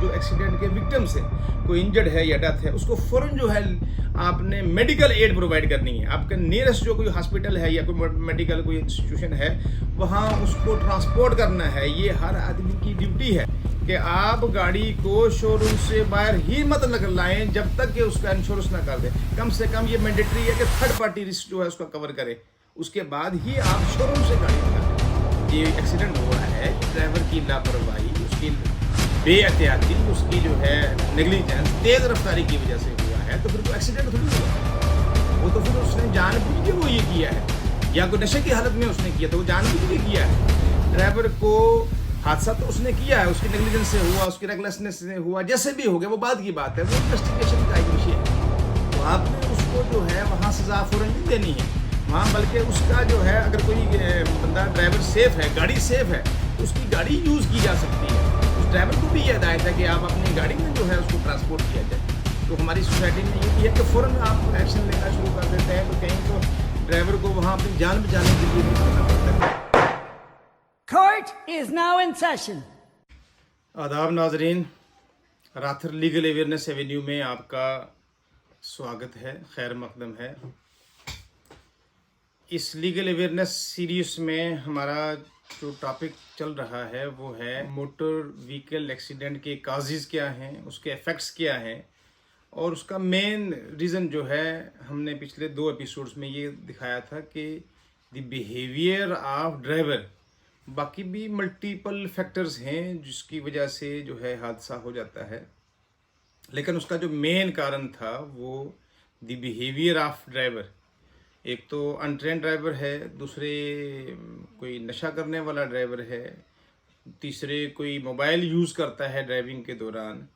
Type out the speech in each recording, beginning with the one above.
जो एक्सीडेंट के विक्टिम्स है, कोई इंजर्ड है या डेथ है, उसको फ़ौरन जो है आपने मेडिकल एड प्रोवाइड करनी है। आपके नियरेस्ट जो कोई हॉस्पिटल है या कोई मेडिकल कोई इंस्टीट्यूशन है, वहाँ उसको ट्रांसपोर्ट करना है। ये हर आदमी की ड्यूटी है कि आप गाड़ी को शोरूम से बाहर ही मत लाएं जब तक कि उसका इंश्योरेंस ना कर दें। कम से कम ये मैंडेटरी है कि थर्ड पार्टी रिस्क जो है उसका कवर करे, उसके बाद ही आप शोरूम से गाड़ी निकालें। ये एक्सीडेंट हुआ है, ड्राइवर की लापरवाही, उसकी बेएहतियाती, उसकी जो है नेग्लिजेंस, तेज रफ्तारी की वजह से हुआ है, तो फिर वो एक्सीडेंट थोड़ी हुआ। वो तो फिर उसने जानबूझ के वो ये किया है, या कोई नशे की हालत में उसने किया, तो वो जानबूझ के किया है। ड्राइवर को हादसा तो उसने किया है, उसकी नेग्लिजेंस से हुआ, उसकी रेगलेसनेस से हुआ, जैसे भी हो गया वो बाद की बात है, वो इन्वेस्टिगेशन का एक विषय है। तो आपने उसको जो है वहाँ सजा फौरन नहीं देनी है वहाँ, बल्कि उसका जो है अगर कोई बंदा ड्राइवर सेफ है, गाड़ी सेफ है, तो उसकी गाड़ी यूज़ की जा सकती है। उस ड्राइवर को भी ये हिदायत है कि आप अपनी गाड़ी में जो है उसको ट्रांसपोर्ट किया जाए। तो हमारी सोसाइटी में ये भी है कि फ़ौरन आप एक्शन लेना शुरू कर देते हैं, तो कहीं तो ड्राइवर को वहाँ अपनी जान बचाने के लिए भी करना पड़ता है। Court is now in session. आदाब नाजरीन, राथर लीगल अवेयरनेस एवेन्यू में आपका स्वागत है, खैर मकदम है। इस लीगल अवेयरनेस सीरीज में हमारा जो टॉपिक चल रहा है वो है मोटर व्हीकल एक्सीडेंट के काजेज़ क्या हैं, उसके इफ़ेक्ट्स क्या हैं, और उसका मेन रीज़न जो है हमने पिछले 2 एपिसोड्स में ये दिखाया था कि द बिहेवियर ऑफ ड्राइवर। बाकी भी मल्टीपल फैक्टर्स हैं जिसकी वजह से जो है हादसा हो जाता है, लेकिन उसका जो मेन कारण था वो द बिहेवियर ऑफ ड्राइवर। एक तो अनट्रेन ड्राइवर है, दूसरे कोई नशा करने वाला ड्राइवर है, तीसरे कोई मोबाइल यूज़ करता है ड्राइविंग के दौरान,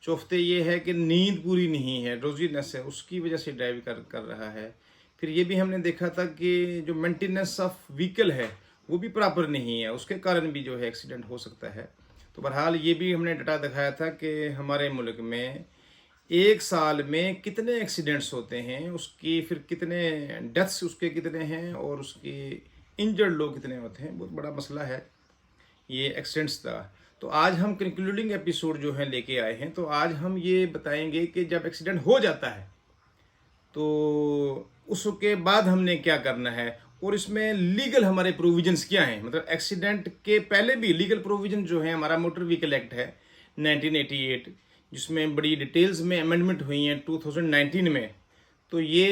चौथे ये है कि नींद पूरी नहीं है, ड्रोजीनेस है, उसकी वजह से ड्राइव कर रहा है। फिर ये भी हमने देखा था कि जो मेंटेनेंस ऑफ व्हीकल है वो भी प्रॉपर नहीं है, उसके कारण भी जो है एक्सीडेंट हो सकता है। तो बहरहाल ये भी हमने डाटा दिखाया था कि हमारे मुल्क में एक साल में कितने एक्सीडेंट्स होते हैं, उसकी फिर कितने डेथ्स उसके कितने हैं, और उसकी इंजर्ड लोग कितने होते हैं। बहुत बड़ा मसला है ये एक्सीडेंट्स का। तो आज हम कंक्लूडिंग एपिसोड जो है लेके आए हैं। तो आज हम ये बताएंगे कि जब एक्सीडेंट हो जाता है तो उसके बाद हमने क्या करना है, और इसमें लीगल हमारे प्रोविजंस क्या हैं। मतलब एक्सीडेंट के पहले भी लीगल प्रोविजन जो है, हमारा मोटर व्हीकल एक्ट है 1988, जिसमें बड़ी डिटेल्स में अमेंडमेंट हुई हैं 2019 में। तो ये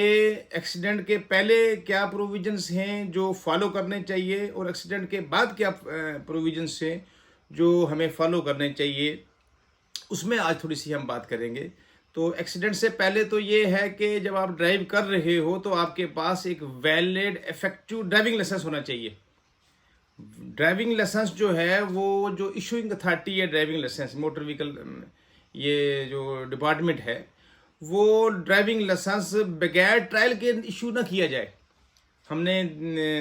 एक्सीडेंट के पहले क्या प्रोविजंस हैं जो फॉलो करने चाहिए, और एक्सीडेंट के बाद क्या प्रोविजंस हैं जो हमें फॉलो करने चाहिए, उसमें आज थोड़ी सी हम बात करेंगे। तो एक्सीडेंट से पहले तो ये है कि जब आप ड्राइव कर रहे हो तो आपके पास एक वैलिड इफेक्टिव ड्राइविंग लाइसेंस होना चाहिए। ड्राइविंग लाइसेंस जो है वो जो इशूइंग अथॉरिटी है ड्राइविंग लाइसेंस, मोटर व्हीकल ये जो डिपार्टमेंट है, वो ड्राइविंग लाइसेंस बगैर ट्रायल के इशू ना किया जाए। हमने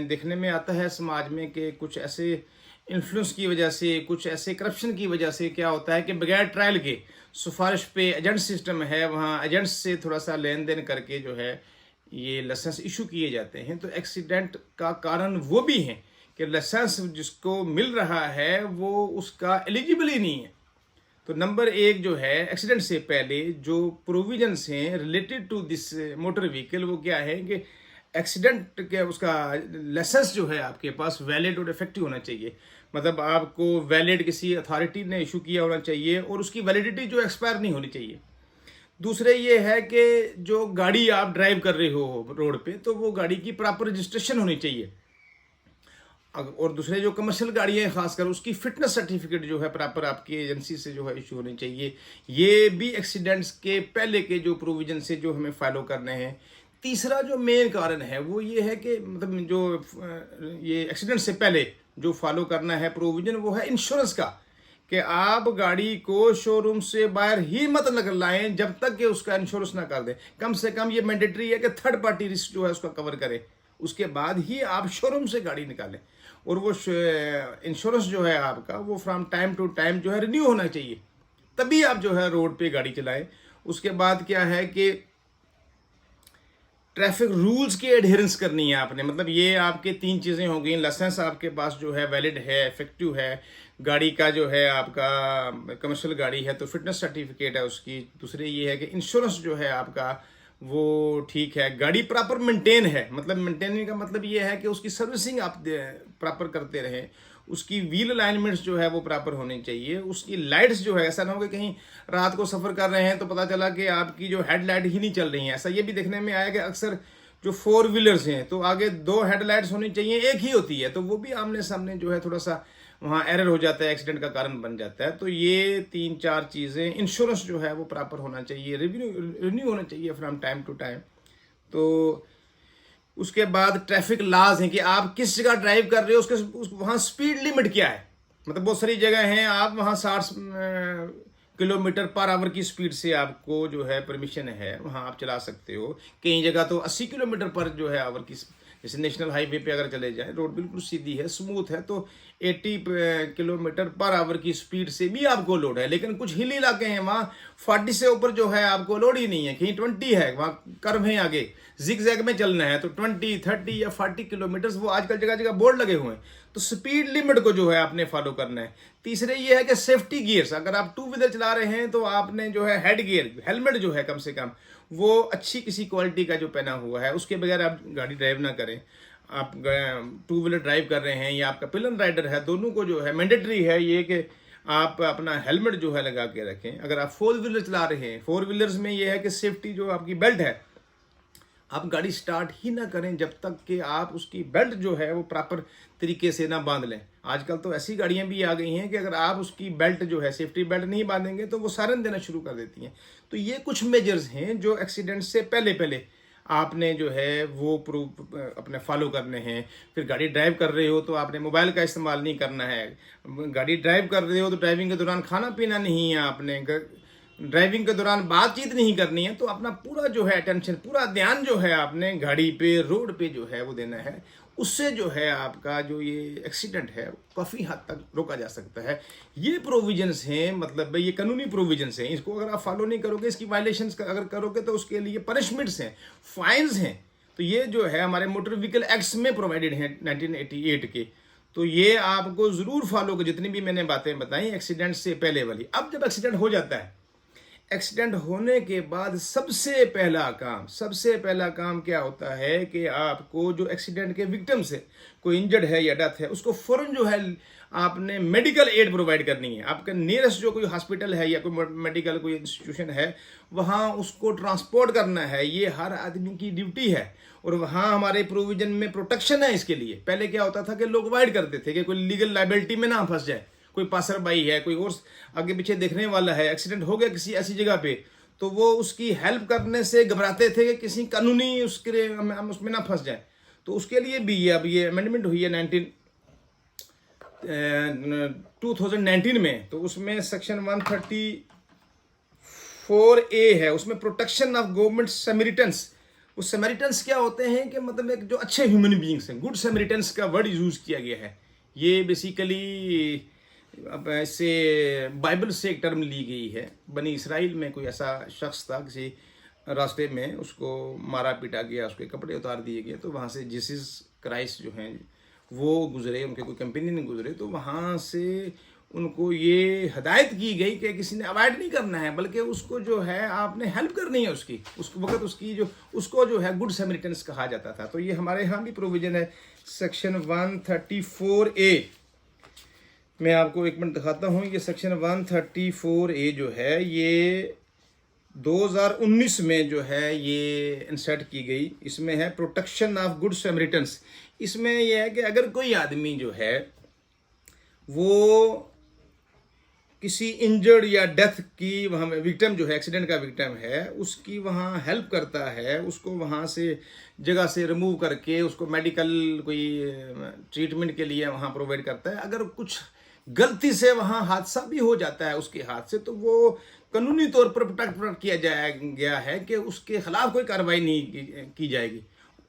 देखने में आता है समाज में कि कुछ ऐसे इन्फ्लुएंस की वजह से, कुछ ऐसे करप्शन की वजह से क्या होता है कि बगैर ट्रायल के सिफारिश पे एजेंट सिस्टम है, वहाँ एजेंट्स से थोड़ा सा लेन देन करके जो है ये लाइसेंस इशू किए जाते हैं। तो एक्सीडेंट का कारण वो भी है कि लाइसेंस जिसको मिल रहा है वो उसका एलिजिबल ही नहीं है। तो नंबर 1 जो है, एक्सीडेंट से पहले जो प्रोविजंस हैं related to this motor vehicle, वो क्या है कि एक्सीडेंट के उसका लाइसेंस जो है आपके पास वैलिड और इफेक्टिव होना चाहिए। मतलब आपको वैलिड किसी अथॉरिटी ने इशू किया होना चाहिए, और उसकी वैलिडिटी जो एक्सपायर नहीं होनी चाहिए। दूसरे ये है कि जो गाड़ी आप ड्राइव कर रहे हो रोड पे, तो वो गाड़ी की प्रॉपर रजिस्ट्रेशन होनी चाहिए। और दूसरे जो कमर्शियल गाड़ियाँ हैं खासकर, उसकी फिटनेस सर्टिफिकेट जो है प्रॉपर आपकी एजेंसी से जो है इशू होनी चाहिए। ये भी एक्सीडेंट्स के पहले के जो प्रोविजन से जो हमें फॉलो करने हैं। तीसरा जो मेन कारण है वो ये है कि मतलब जो ये एक्सीडेंट से पहले जो फॉलो करना है प्रोविजन, वो है इंश्योरेंस का, कि आप गाड़ी को शोरूम से बाहर ही मत लाएं जब तक कि उसका इंश्योरेंस ना कर दें। कम से कम ये मैंडेटरी है कि थर्ड पार्टी रिस्क जो है उसका कवर करे, उसके बाद ही आप शोरूम से गाड़ी निकालें। और वो इंश्योरेंस जो है आपका वो फ्रॉम टाइम टू टाइम जो है रिन्यू होना चाहिए, तभी आप जो है रोड पे गाड़ी चलाएं। उसके बाद क्या है कि ट्रैफिक रूल्स की एडहेरेंस करनी है आपने। मतलब ये आपके 3 चीज़ें हो गई, लाइसेंस आपके पास जो है वैलिड है, इफेक्टिव है, गाड़ी का जो है आपका कमर्शियल गाड़ी है तो फिटनेस सर्टिफिकेट है उसकी। दूसरे ये है कि इंश्योरेंस जो है आपका वो ठीक है, गाड़ी प्रॉपर मेंटेन है। मतलब मेंटेनिंग का मतलब ये है कि उसकी सर्विसिंग आप प्रॉपर करते रहें, उसकी व्हील अलाइनमेंट्स जो है वो प्रॉपर होनी चाहिए, उसकी लाइट्स जो है, ऐसा ना हो कि कहीं रात को सफ़र कर रहे हैं तो पता चला कि आपकी जो हेडलाइट ही नहीं चल रही है। ऐसा ये भी देखने में आया कि अक्सर जो 4 व्हीलर्स हैं तो आगे 2 हेडलाइट्स होनी चाहिए, एक ही होती है, तो वो भी आमने सामने जो है थोड़ा सा वहाँ एरर हो जाता है, एक्सीडेंट का कारण बन जाता है। तो ये 3-4 चीज़ें, इंश्योरेंस जो है वो प्रॉपर होना चाहिए, रिन्यू होना चाहिए फ्रॉम टाइम टू टाइम। तो उसके बाद ट्रैफिक लॉज हैं कि आप किस जगह ड्राइव कर रहे हो, वहाँ स्पीड लिमिट क्या है। मतलब बहुत सारी जगह हैं आप वहाँ 60 किलोमीटर पर आवर की स्पीड से आपको जो है परमिशन है, वहाँ आप चला सकते हो। कई जगह तो 80 किलोमीटर पर जो है आवर की, जैसे नेशनल हाईवे पे अगर चले जाए, रोड बिल्कुल सीधी है, स्मूथ है, तो 80 किलोमीटर पर आवर की स्पीड से भी आपको लोड है। लेकिन कुछ हिल इलाके हैं वहाँ 40 से ऊपर जो है आपको लोड ही नहीं है, कहीं 20 है, वहाँ कर्व है, आगे जिग जैग में चलना है तो 20, 30 या 40 किलोमीटर, वो आजकल जगह जगह बोर्ड लगे हुए हैं। तो स्पीड लिमिट को जो है आपने फॉलो करना है। तीसरे ये है कि सेफ्टी गियर्स, अगर आप 2 व्हीलर चला रहे हैं तो आपने जो है हेड गियर, हेलमेट जो है कम से कम वो अच्छी किसी क्वालिटी का जो पहना हुआ है, उसके बगैर आप गाड़ी ड्राइव ना करें। आप 2 व्हीलर ड्राइव कर रहे हैं या आपका पिलन राइडर है, दोनों को जो है मैंडेटरी है ये कि आप अपना हेलमेट जो है लगा के रखें। अगर आप 4 व्हीलर चला रहे हैं, 4 व्हीलर्स में ये है कि सेफ्टी जो आपकी बेल्ट है, आप गाड़ी स्टार्ट ही ना करें जब तक कि आप उसकी बेल्ट जो है वो प्रॉपर तरीके से ना बांध लें। आजकल तो ऐसी गाड़ियां भी आ गई हैं कि अगर आप उसकी बेल्ट जो है, सेफ्टी बेल्ट नहीं बांधेंगे तो वो सायरन देना शुरू कर देती हैं। तो ये कुछ मेजर्स हैं जो एक्सीडेंट से पहले पहले आपने जो है वो प्रूफ अपने फॉलो करने हैं। फिर गाड़ी ड्राइव कर रहे हो तो आपने मोबाइल का इस्तेमाल नहीं करना है। गाड़ी ड्राइव कर रहे हो तो ड्राइविंग के दौरान खाना पीना नहीं है, आपने ड्राइविंग के दौरान बातचीत नहीं करनी है। तो अपना पूरा जो है अटेंशन, पूरा ध्यान जो है आपने गाड़ी पे, रोड पे जो है वो देना है। उससे जो है आपका जो ये एक्सीडेंट है काफ़ी हद तक रोका जा सकता है। ये प्रोविजंस हैं, मतलब ये कानूनी प्रोविजंस हैं, इसको अगर आप फॉलो नहीं करोगे, इसकी वायलेशंस अगर करोगे तो उसके लिए पनिशमेंट्स हैं, फाइन्स हैं। तो ये जो है हमारे मोटर व्हीकल एक्ट्स में प्रोवाइडेड हैं 1988 के। तो ये आपको ज़रूर फॉलो कर, जितनी भी मैंने बातें बताई एक्सीडेंट से पहले वाली। अब जब एक्सीडेंट हो जाता है, एक्सीडेंट होने के बाद सबसे पहला काम क्या होता है कि आपको जो एक्सीडेंट के विक्टिम्स है, कोई इंजर्ड है या डेथ है, उसको फौरन जो है आपने मेडिकल एड प्रोवाइड करनी है। आपका नियरेस्ट जो कोई हॉस्पिटल है या कोई मेडिकल कोई इंस्टीट्यूशन है, वहाँ उसको ट्रांसपोर्ट करना है। ये हर आदमी की ड्यूटी है और वहाँ हमारे प्रोविजन में प्रोटेक्शन है इसके लिए। पहले क्या होता था कि लोग अवॉइड करते थे कि कोई लीगल लाइबिलिटी में ना फंस जाए, कोई पासरबाई है, कोई और आगे पीछे देखने वाला है, एक्सीडेंट हो गया किसी ऐसी जगह पे, तो वो उसकी हेल्प करने से घबराते थे कि किसी कानूनी उसके हम उसमें ना फंस जाए। तो उसके लिए भी ये अब ये अमेंडमेंट हुई है 2019 में। तो उसमें सेक्शन 134A है, उसमें प्रोटेक्शन ऑफ गवर्नमेंट समेरिटन्स। उस समेरिटन्स क्या होते हैं कि मतलब एक जो अच्छे ह्यूमन बींग्स हैं, गुड समेरिटन्स का वर्ड यूज किया गया है। ये बेसिकली अब इससे बाइबल से एक टर्म ली गई है। बनी इसराइल में कोई ऐसा शख्स था, किसी रास्ते में उसको मारा पीटा गया, उसके कपड़े उतार दिए गए, तो वहाँ से जीसस क्राइस्ट जो हैं वो गुजरे, उनके कोई कंपनी नहीं गुजरे, तो वहाँ से उनको ये हदायत की गई कि किसी ने अवॉइड नहीं करना है, बल्कि उसको जो है आपने हेल्प करनी है उसकी, उस वक्त उसकी जो उसको जो है गुड सैमरिटन्स कहा जाता था। तो ये हमारे यहाँ भी प्रोविजन है सेक्शन 134A। मैं आपको एक मिनट दिखाता हूँ। ये सेक्शन 134A जो है ये 2019 में जो है ये इंसर्ट की गई। इसमें है प्रोटेक्शन ऑफ गुड सैमरिटन्स। इसमें यह है कि अगर कोई आदमी जो है वो किसी इंजर्ड या डेथ की वहाँ विक्टिम जो है, एक्सीडेंट का विक्टिम है, उसकी वहाँ हेल्प करता है, उसको वहाँ से जगह से रिमूव करके उसको मेडिकल कोई ट्रीटमेंट के लिए वहाँ प्रोवाइड करता है। अगर कुछ गलती से वहाँ हादसा भी हो जाता है उसके हाथ से, तो वो कानूनी तौर पर प्रोटेक्ट किया गया है कि उसके खिलाफ कोई कार्रवाई नहीं की जाएगी।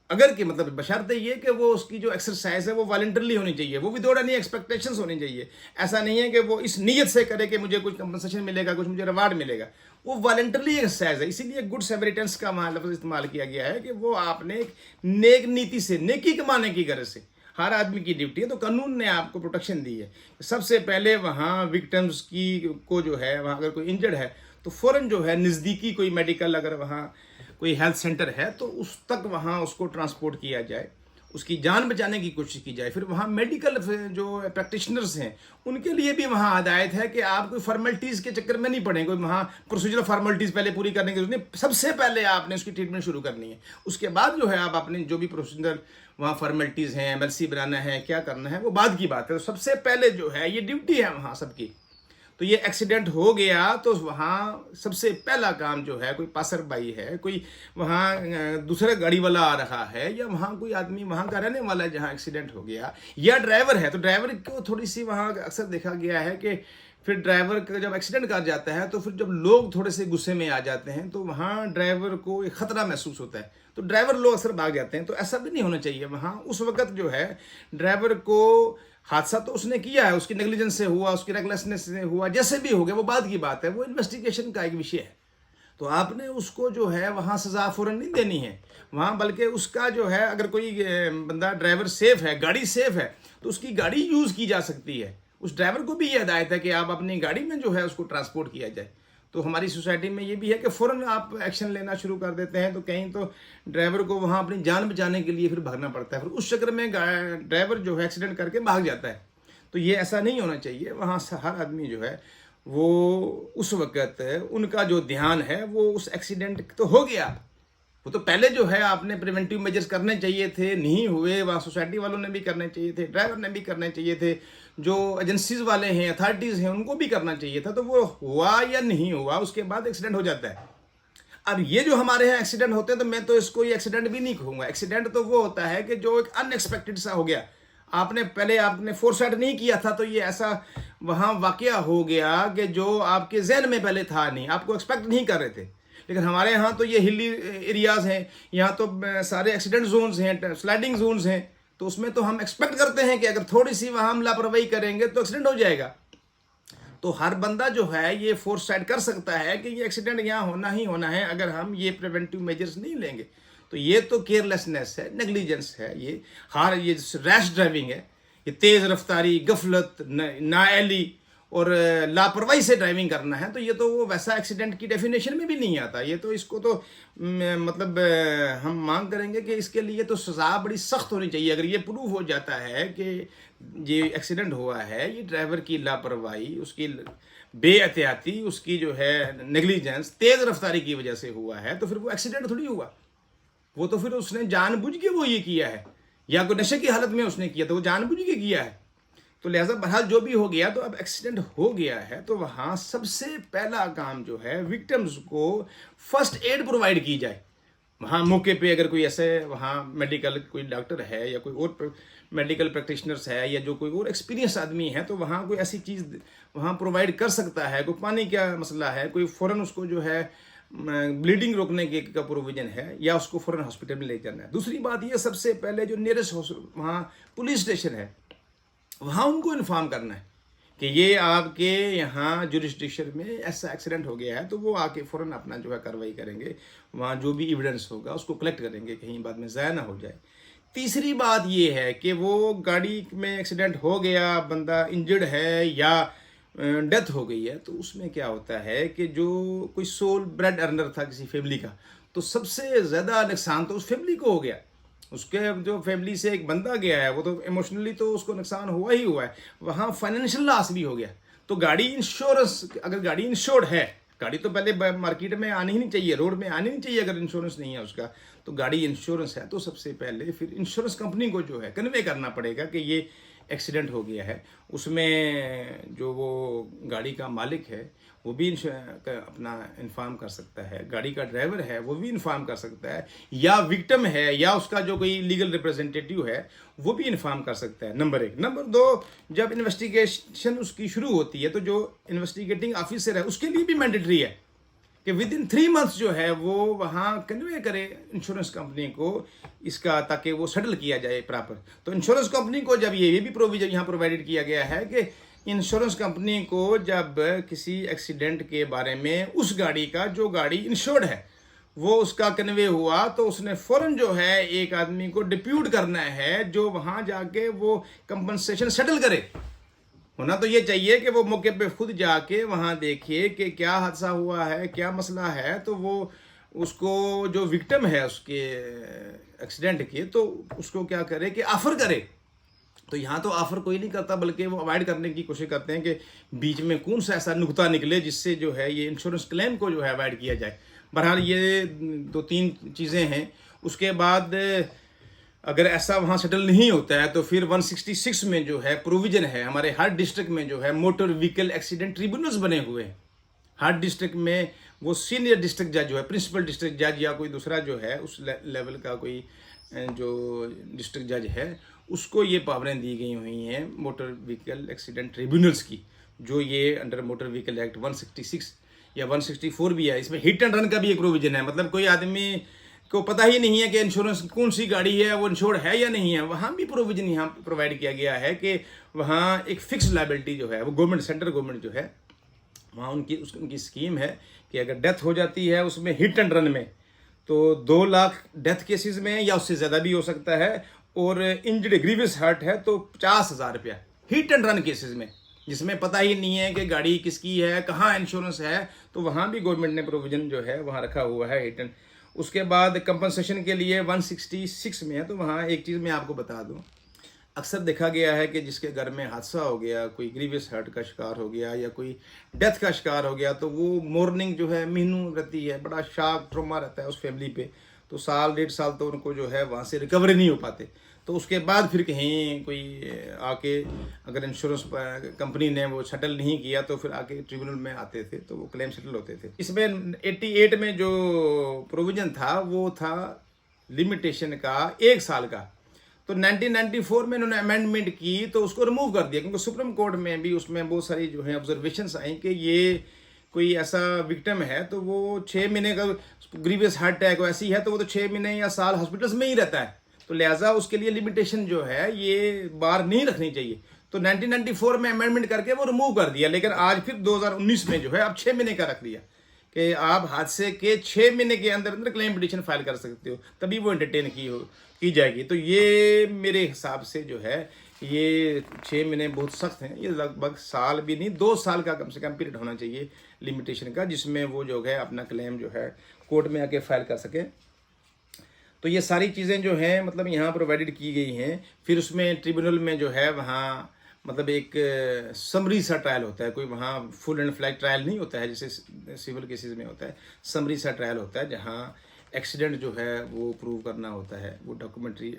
अगर कि मतलब बशर्ते ये कि वो उसकी जो एक्सरसाइज है वो वॉलंटरली होनी चाहिए, वो विदाउट एनी एक्सपेक्टेशंस होनी चाहिए। ऐसा नहीं है कि वो इस नीयत से करे कि मुझे कुछ कंपनसेशन मिलेगा, कुछ मुझे रिवार्ड मिलेगा। वो वॉलंटरली एक्सरसाइज है, इसीलिए गुड सैमरिटन्स का वहाँ लफ्ज़ इस्तेमाल किया गया है कि वो आपने एक नेक नीति से, नेकी कमाने की गर्ज से, हर आदमी की ड्यूटी है, तो कानून ने आपको प्रोटेक्शन दी है। सबसे पहले वहाँ विक्टिम्स की को जो है, वहाँ अगर कोई इंजर्ड है तो फ़ौरन जो है नज़दीकी कोई मेडिकल, अगर वहाँ कोई हेल्थ सेंटर है तो उस तक वहाँ उसको ट्रांसपोर्ट किया जाए, उसकी जान बचाने की कोशिश की जाए। फिर वहाँ मेडिकल जो प्रैक्टिशनर्स हैं उनके लिए भी वहाँ हदायत है कि आप कोई फॉर्मेलिटीज़ के चक्कर में नहीं पड़े, कोई वहाँ प्रोसीजरल फॉर्मेलिटीज़ पहले पूरी करने की जरूरत नहीं। सबसे पहले आपने उसकी ट्रीटमेंट शुरू करनी है, उसके बाद जो है आप अपने जो भी प्रोसीजर वहाँ फॉर्मेलिटीज़ हैं, एमएलसी बनाना है, क्या करना है, वो बाद की बात है। तो सबसे पहले जो है ये ड्यूटी है वहाँ सबकी। तो ये एक्सीडेंट हो गया तो वहाँ सबसे पहला काम जो है, कोई पासर भाई है, कोई वहाँ दूसरा गाड़ी वाला आ रहा है, या वहाँ कोई आदमी वहाँ का रहने वाला है जहाँ एक्सीडेंट हो गया, या ड्राइवर है, तो ड्राइवर को थोड़ी सी वहाँ अक्सर देखा गया है कि फिर ड्राइवर का जब एक्सीडेंट कर जाता है तो फिर जब लोग थोड़े से गुस्से में आ जाते हैं तो वहाँ ड्राइवर को एक ख़तरा महसूस होता है, तो ड्राइवर लोग अक्सर भाग जाते हैं। तो ऐसा भी नहीं होना चाहिए। वहाँ उस वक्त जो है ड्राइवर को हादसा तो उसने किया है, उसकी नेग्लिजेंस से हुआ, उसकी रेकलेसनेस से हुआ, जैसे भी हो गया वो बाद की बात है, वो इन्वेस्टिगेशन का एक विषय है। तो आपने उसको जो है वहाँ सज़ा फ़ौरन नहीं देनी है वहाँ, बल्कि उसका जो है, अगर कोई बंदा ड्राइवर सेफ़ है, गाड़ी सेफ़ है, तो उसकी गाड़ी यूज़ की जा सकती है। उस ड्राइवर को भी ये हिदायत है कि आप अपनी गाड़ी में जो है उसको ट्रांसपोर्ट किया जाए। तो हमारी सोसाइटी में ये भी है कि फ़ौरन आप एक्शन लेना शुरू कर देते हैं, तो कहीं तो ड्राइवर को वहाँ अपनी जान बचाने के लिए फिर भागना पड़ता है, फिर उस चक्कर में ड्राइवर जो है एक्सीडेंट करके भाग जाता है। तो ये ऐसा नहीं होना चाहिए। वहाँ हर आदमी जो है वो उस वक़्त उनका जो ध्यान है वो उस एक्सीडेंट तो हो गया, वो तो पहले जो है आपने प्रिवेंटिव मेजर्स करने चाहिए थे, नहीं हुए, वहाँ सोसाइटी वालों ने भी करने चाहिए थे, ड्राइवर ने भी करने चाहिए थे, जो एजेंसीज वाले हैं, अथॉरिटीज़ हैं, उनको भी करना चाहिए था। तो वो हुआ या नहीं हुआ, उसके बाद एक्सीडेंट हो जाता है। अब ये जो हमारे यहाँ एक्सीडेंट होते हैं, तो मैं तो इसको ये एक्सीडेंट भी नहीं कहूँगा। एक्सीडेंट तो वो होता है कि जो एक अनएक्सपेक्टेड सा हो गया, आपने फोरसाइट नहीं किया था, तो ये ऐसा वहाँ वाकया हो गया कि जो आपके जहन में पहले था नहीं, आपको एक्सपेक्ट नहीं कर रहे थे। लेकिन हमारे यहाँ तो ये हिली एरियाज़ हैं, यहाँ तो सारे एक्सीडेंट जोन्स हैं, स्लाइडिंग जोन्स हैं, तो उसमें तो हम एक्सपेक्ट करते हैं कि अगर थोड़ी सी वहाँ हम लापरवाही करेंगे तो एक्सीडेंट हो जाएगा। तो हर बंदा जो है ये फोरसाइट कर सकता है कि ये एक्सीडेंट यहाँ होना ही होना है अगर हम ये प्रिवेंटिव मेजर्स नहीं लेंगे। तो ये तो केयरलेसनेस है, नेग्लिजेंस है, ये रैश ड्राइविंग है, ये तेज़ रफ्तारी, गफलत, नाअहली और लापरवाही से ड्राइविंग करना है। तो ये तो वो वैसा एक्सीडेंट की डेफिनेशन में भी नहीं आता। ये तो इसको तो मतलब हम मांग करेंगे कि इसके लिए तो सज़ा बड़ी सख्त होनी चाहिए। अगर ये प्रूव हो जाता है कि ये एक्सीडेंट हुआ है, ये ड्राइवर की लापरवाही, उसकी बेएहतियाती, उसकी जो है नेग्लिजेंस, तेज़ रफ्तारी की वजह से हुआ है, तो फिर वो एक्सीडेंट थोड़ी हुआ, वो तो फिर उसने जानबूझ के वो ये किया है, या कोई नशे की हालत में उसने किया, तो वो जानबूझ के किया है। तो लिहाजा बहरहाल जो भी हो गया, तो अब एक्सीडेंट हो गया है, तो वहाँ सबसे पहला काम जो है विक्टिम्स को फर्स्ट एड प्रोवाइड की जाए। वहाँ मौके पे अगर कोई ऐसे वहाँ मेडिकल कोई डॉक्टर है या कोई और मेडिकल प्रैक्टिशनर्स है या जो कोई और एक्सपीरियंस आदमी है, तो वहाँ कोई ऐसी चीज़ वहाँ प्रोवाइड कर सकता है। कोई पानी का मसला है, कोई फ़ौरन उसको जो है ब्लीडिंग रोकने के का प्रोविज़न है, या उसको फ़ौरन हॉस्पिटल में ले जाना है। दूसरी बात ये, सबसे पहले जो नियरेस्ट वहाँ पुलिस स्टेशन है, वहाँ उनको इन्फॉर्म करना है कि ये आपके यहाँ जुरिस्डिक्शन में ऐसा एक्सीडेंट हो गया है, तो वो आके फ़ौरन अपना जो है कार्रवाई करेंगे, वहाँ जो भी एविडेंस होगा उसको कलेक्ट करेंगे, कहीं बाद में ज़ाया ना हो जाए। तीसरी बात ये है कि वो गाड़ी में एक्सीडेंट हो गया, बंदा इंजर्ड है या डेथ हो गई है, तो उसमें क्या होता है कि जो कोई सोल ब्रेड अर्नर था किसी फैमिली का, तो सबसे ज़्यादा नुकसान तो उस फैमिली को हो गया। उसके जो फैमिली से एक बंदा गया है वो तो इमोशनली तो उसको नुकसान हुआ ही हुआ है, वहाँ फाइनेंशियल लॉस भी हो गया। तो गाड़ी इंश्योरेंस, अगर गाड़ी इंश्योर्ड है, गाड़ी तो पहले मार्केट में आनी ही नहीं चाहिए, रोड में आनी नहीं चाहिए अगर इंश्योरेंस नहीं है उसका, तो गाड़ी इंश्योरेंस है तो सबसे पहले फिर इंश्योरेंस कंपनी को जो है कन्वे करना पड़ेगा कि ये एक्सीडेंट हो गया है। उसमें जो वो गाड़ी का मालिक है वो भी अपना इन्फॉर्म कर सकता है, गाड़ी का ड्राइवर है वो भी इन्फॉर्म कर सकता है, या विक्टिम है या उसका जो कोई लीगल रिप्रेजेंटेटिव है वो भी इन्फॉर्म कर सकता है, नंबर एक। नंबर दो, जब इन्वेस्टिगेशन उसकी शुरू होती है तो जो इन्वेस्टिगेटिंग ऑफिसर है उसके लिए भी मैंडेटरी है कि विद इन 3 मंथ्स जो है वो वहाँ कन्वे करे इंश्योरेंस कंपनी को इसका, ताकि वो सेटल किया जाए प्रॉपर। तो इंश्योरेंस कंपनी को जब ये भी प्रोविजन यहाँ प्रोवाइडेड किया गया है कि इंश्योरेंस कंपनी को जब किसी एक्सीडेंट के बारे में उस गाड़ी का, जो गाड़ी इंश्योर्ड है, वो उसका कन्वे हुआ तो उसने फौरन जो है एक आदमी को डिप्यूट करना है जो वहाँ जाके वो कंपनसेशन सेटल करे। होना तो ये चाहिए कि वो मौके पे खुद जाके वहाँ देखे कि क्या हादसा हुआ है, क्या मसला है, तो वो उसको जो विक्टिम है उसके एक्सीडेंट के, तो उसको क्या करे कि ऑफर करे। तो यहाँ तो ऑफर कोई नहीं करता, बल्कि वो अवॉइड करने की कोशिश करते हैं कि बीच में कौन सा ऐसा नुक्ता निकले जिससे जो है ये इंश्योरेंस क्लेम को जो है अवॉइड किया जाए। बहरहाल ये 2-3 चीज़ें हैं। उसके बाद अगर ऐसा वहाँ सेटल नहीं होता है तो फिर 166 में जो है प्रोविजन है, हमारे हर डिस्ट्रिक्ट में जो है मोटर व्हीकल एक्सीडेंट ट्रिब्यूनल्स बने हुए हैं। हर डिस्ट्रिक्ट में वो सीनियर डिस्ट्रिक्ट जज जो है, प्रिंसिपल डिस्ट्रिक्ट जज या कोई दूसरा जो है उस लेवल का कोई जो डिस्ट्रिक्ट जज है, उसको ये पावरें दी गई हुई हैं मोटर व्हीकल एक्सीडेंट ट्रिब्यूनल्स की, जो ये अंडर मोटर व्हीकल एक्ट 166 या 164 भी है। इसमें हिट एंड रन का भी एक प्रोविजन है, मतलब कोई आदमी को पता ही नहीं है कि इंश्योरेंस कौन सी गाड़ी है, वो इंश्योर्ड है या नहीं है, वहाँ भी प्रोविजन यहाँ प्रोवाइड किया गया है कि वहाँ एक फिक्स लायबिलिटी जो है वो गवर्नमेंट, सेंट्रल गवर्नमेंट जो है वहाँ उनकी स्कीम है कि अगर डेथ हो जाती है उसमें हिट एंड रन में, तो 2 लाख डेथ केसेस में या उससे ज़्यादा भी हो सकता है, और इंजर्ड ग्रीवियस हर्ट है तो 50,000 रुपया हिट एंड रन केसेस में, जिसमें पता ही नहीं है कि गाड़ी किसकी है, कहाँ इंश्योरेंस है, तो वहाँ भी गवर्नमेंट ने प्रोविजन जो है वहाँ रखा हुआ है हिट एंड। उसके बाद कंपनसेशन के लिए 166 में है। तो वहाँ एक चीज़ मैं आपको बता दूँ, अक्सर देखा गया है कि जिसके घर में हादसा हो गया, कोई ग्रीवियस हर्ट का शिकार हो गया या कोई डेथ का शिकार हो गया, तो वो मॉर्निंग जो है महीनों रहती है, बड़ा शॉक ट्रॉमा रहता है उस फैमिली पे। तो 1-1.5 साल तो उनको जो है वहाँ से रिकवरी नहीं हो पाते। तो उसके बाद फिर कहीं कोई आके, अगर इंश्योरेंस कंपनी ने वो सेटल नहीं किया तो फिर आके ट्रिब्यूनल में आते थे, तो वो क्लेम सेटल होते थे। इसमें 88 में जो प्रोविजन था वो था लिमिटेशन का 1 साल का। तो 1994 में उन्होंने अमेंडमेंट की तो उसको रिमूव कर दिया, क्योंकि सुप्रीम कोर्ट में भी उसमें बहुत सारी जो है ऑब्जर्वेशंस आई कि ये कोई ऐसा विक्टिम है तो वो 6 महीने का ग्रीवियस हार्ट अटैक ऐसी है तो वो तो 6 महीने या साल हॉस्पिटल्स में ही रहता है, तो लिहाजा उसके लिए लिमिटेशन जो है ये बार नहीं रखनी चाहिए। तो 1994 में अमेंडमेंट करके वो रिमूव कर दिया, लेकिन आज फिर 2019 में जो है अब 6 महीने का रख दिया कि आप हादसे के 6 महीने के अंदर अंदर क्लेम पिटीशन फाइल कर सकते हो, तभी वो एंटरटेन की जाएगी। तो ये मेरे हिसाब से जो है ये 6 महीने बहुत सख्त हैं, ये लगभग साल भी नहीं, 2 साल का कम से कम पीरियड होना चाहिए लिमिटेशन का, जिसमें वो जो है अपना क्लेम जो है कोर्ट में आके फाइल कर सके। तो ये सारी चीज़ें जो हैं मतलब यहाँ प्रोवाइडेड की गई हैं। फिर उसमें ट्रिब्यूनल में जो है वहाँ मतलब एक समरी सा ट्रायल होता है, कोई वहाँ फुल एंड फ्लैग ट्रायल नहीं होता है जैसे सिविल केसेस में होता है, समरी सा ट्रायल होता है जहाँ एक्सीडेंट जो है वो प्रूव करना होता है, वो डॉक्यूमेंट्री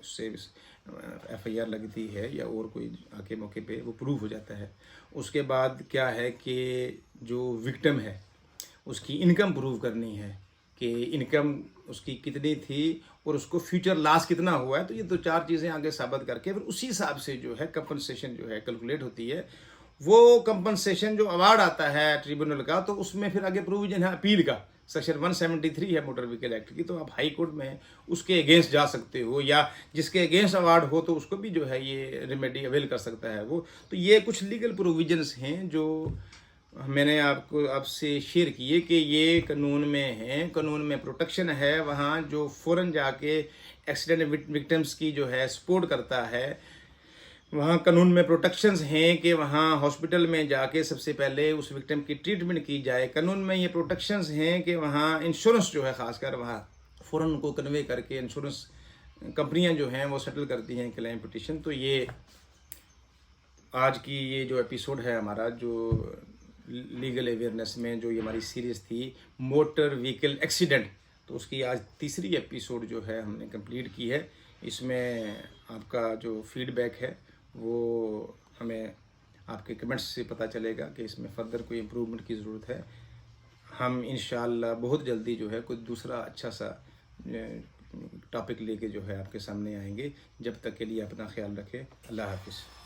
से FIR लगती है या और कोई आके मौके पे वो प्रूव हो जाता है। उसके बाद क्या है कि जो विक्टिम है उसकी इनकम प्रूव करनी है कि इनकम उसकी कितनी थी और उसको फ्यूचर लॉस कितना हुआ है। तो ये 2-4 चीज़ें आगे साबित करके फिर उसी हिसाब से जो है कंपनसेशन जो है कैलकुलेट होती है। वो कंपनसेशन जो अवार्ड आता है ट्रिब्यूनल का, तो उसमें फिर आगे प्रोविजन है अपील का, सेक्शन 173 है मोटर व्हीकल एक्ट की, तो आप हाई कोर्ट में उसके अगेंस्ट जा सकते हो, या जिसके अगेंस्ट अवार्ड हो तो उसको भी जो है ये रेमेडी अवेल कर सकता है वो। तो ये कुछ लीगल प्रोविजंस हैं जो मैंने आपसे शेयर किए कि ये कानून में है, कानून में प्रोटेक्शन है। वहाँ जो फ़ौरन जाके एक्सीडेंट विक्टिम्स की जो है सपोर्ट करता है, वहाँ कानून में प्रोटेक्शंस हैं कि वहाँ हॉस्पिटल में जाके सबसे पहले उस विक्टिम की ट्रीटमेंट की जाए। कानून में ये प्रोटेक्शंस हैं कि वहाँ इंश्योरेंस जो है ख़ासकर वहाँ फ़ौरन उनको कन्वे करके इंश्योरेंस कंपनियाँ जो हैं वो सेटल करती हैं क्लेम पिटीशन। तो ये आज की ये जो एपिसोड है हमारा, जो लीगल अवेयरनेस में जो ये हमारी सीरीज़ थी मोटर व्हीकल एक्सीडेंट, तो उसकी आज 3री एपिसोड जो है हमने कंप्लीट की है। इसमें आपका जो फीडबैक है वो हमें आपके कमेंट्स से पता चलेगा कि इसमें फर्दर कोई इम्प्रूवमेंट की ज़रूरत है। हम इंशाअल्लाह बहुत जल्दी जो है कोई दूसरा अच्छा सा टॉपिक लेके जो है आपके सामने आएंगे। जब तक के लिए अपना ख्याल रखें। अल्लाह हाफिज़।